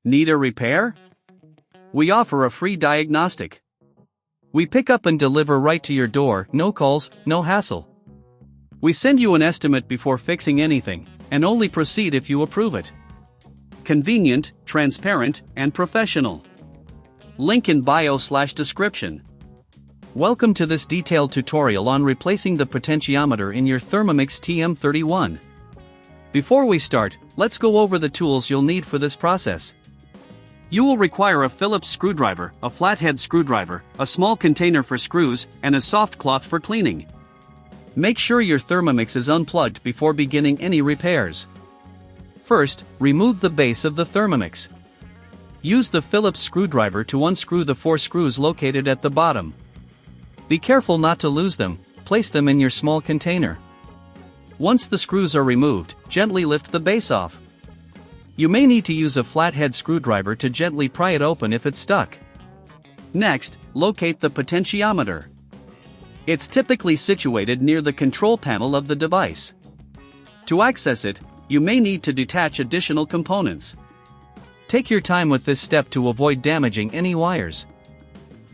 Need a repair? We offer a free diagnostic. We pick up and deliver right to your door, no calls, no hassle. We send you an estimate before fixing anything, and only proceed if you approve it. Convenient, transparent, and professional. Link in bio/description. Welcome to this detailed tutorial on replacing the potentiometer in your Thermomix TM31. Before we start, let's go over the tools you'll need for this process. You will require a Phillips screwdriver, a flathead screwdriver, a small container for screws, and a soft cloth for cleaning. Make sure your Thermomix is unplugged before beginning any repairs. First, remove the base of the Thermomix. Use the Phillips screwdriver to unscrew the 4 screws located at the bottom. Be careful not to lose them, place them in your small container. Once the screws are removed, gently lift the base off. You may need to use a flathead screwdriver to gently pry it open if it's stuck. Next, locate the potentiometer. It's typically situated near the control panel of the device. To access it, you may need to detach additional components. Take your time with this step to avoid damaging any wires.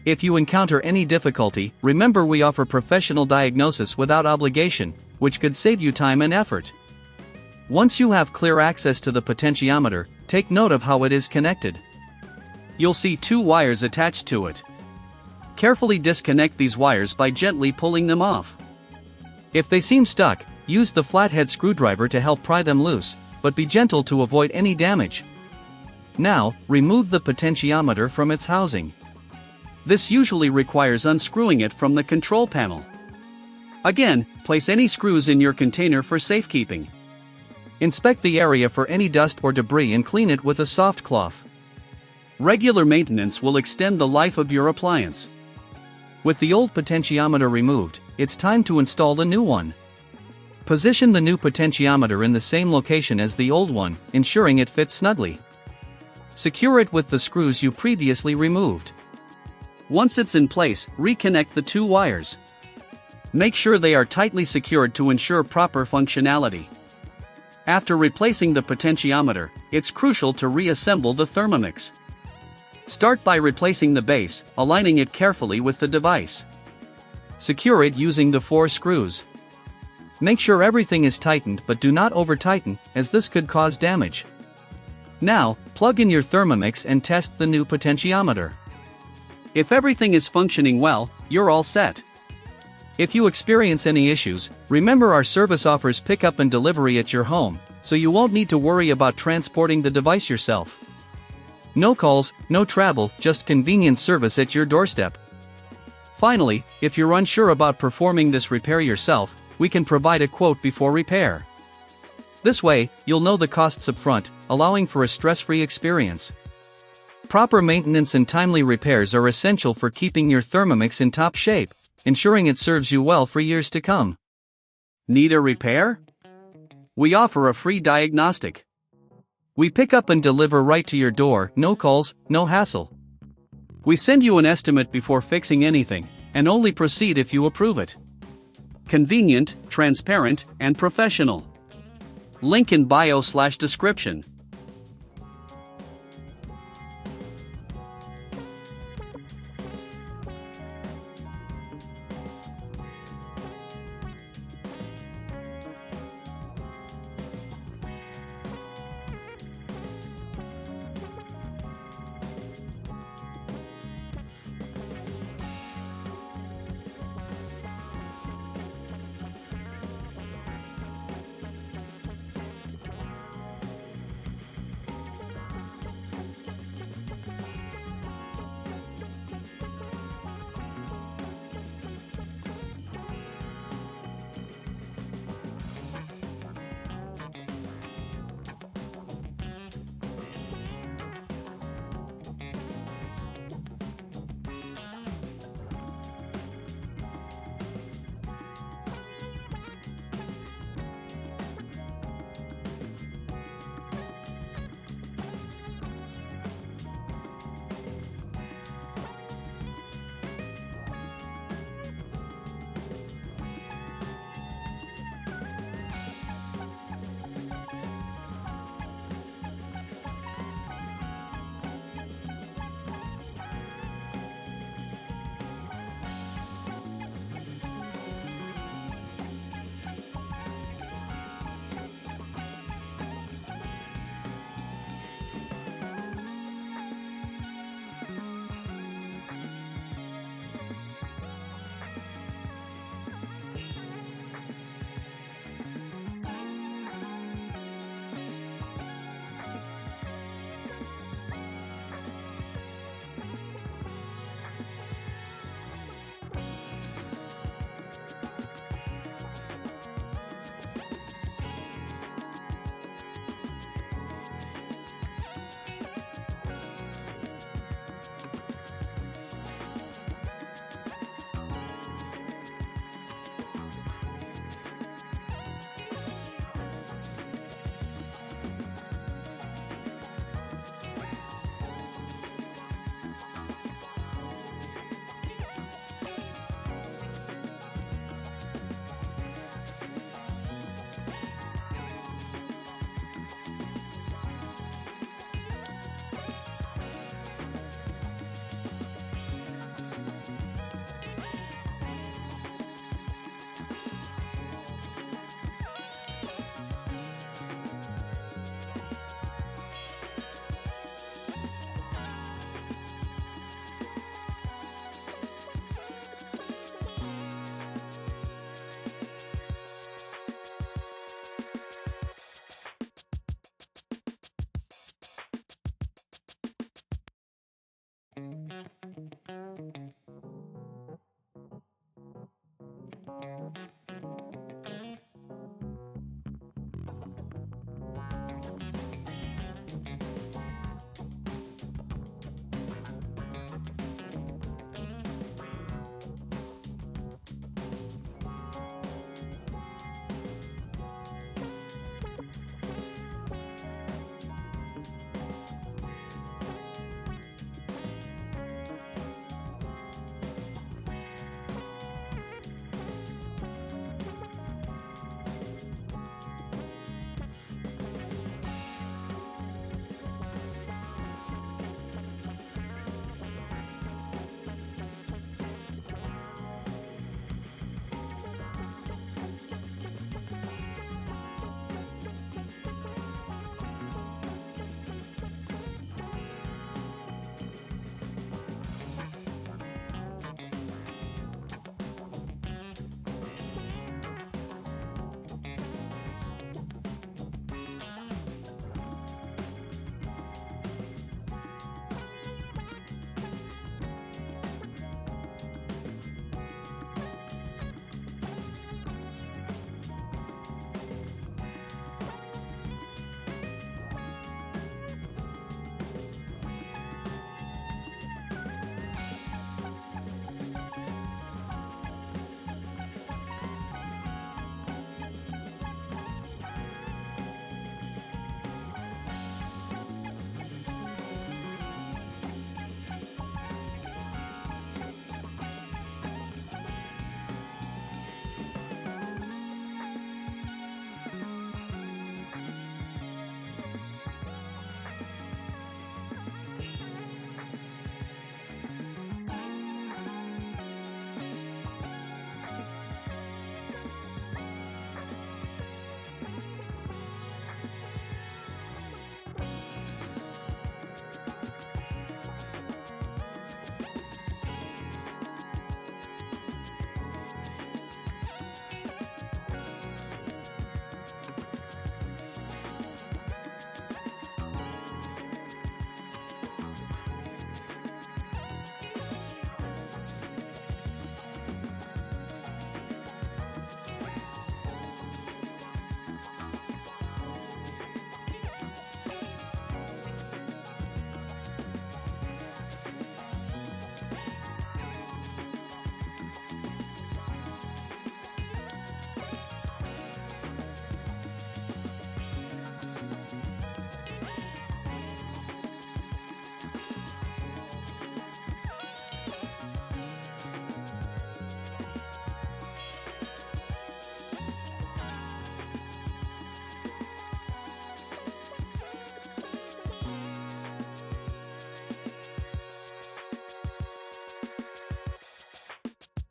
If you encounter any difficulty, remember we offer professional diagnosis without obligation, which could save you time and effort. Once you have clear access to the potentiometer, take note of how it is connected. You'll see 2 wires attached to it. Carefully disconnect these wires by gently pulling them off. If they seem stuck, use the flathead screwdriver to help pry them loose, but be gentle to avoid any damage. Now, remove the potentiometer from its housing. This usually requires unscrewing it from the control panel. Again, place any screws in your container for safekeeping. Inspect the area for any dust or debris and clean it with a soft cloth. Regular maintenance will extend the life of your appliance. With the old potentiometer removed, it's time to install the new one. Position the new potentiometer in the same location as the old one, ensuring it fits snugly. Secure it with the screws you previously removed. Once it's in place, reconnect the 2 wires. Make sure they are tightly secured to ensure proper functionality. After replacing the potentiometer, it's crucial to reassemble the Thermomix. Start by replacing the base, aligning it carefully with the device. Secure it using the 4 screws. Make sure everything is tightened but do not over-tighten, as this could cause damage. Now, plug in your Thermomix and test the new potentiometer. If everything is functioning well, you're all set. If you experience any issues, remember our service offers pickup and delivery at your home, so you won't need to worry about transporting the device yourself. No calls, no travel, just convenient service at your doorstep. Finally, if you're unsure about performing this repair yourself, we can provide a quote before repair. This way, you'll know the costs up front, allowing for a stress-free experience. Proper maintenance and timely repairs are essential for keeping your Thermomix in top shape, ensuring it serves you well for years to come. Need a repair? We offer a free diagnostic. We pick up and deliver right to your door, no calls, no hassle. We send you an estimate before fixing anything, and only proceed if you approve it. Convenient, transparent, and professional. Link in bio/description.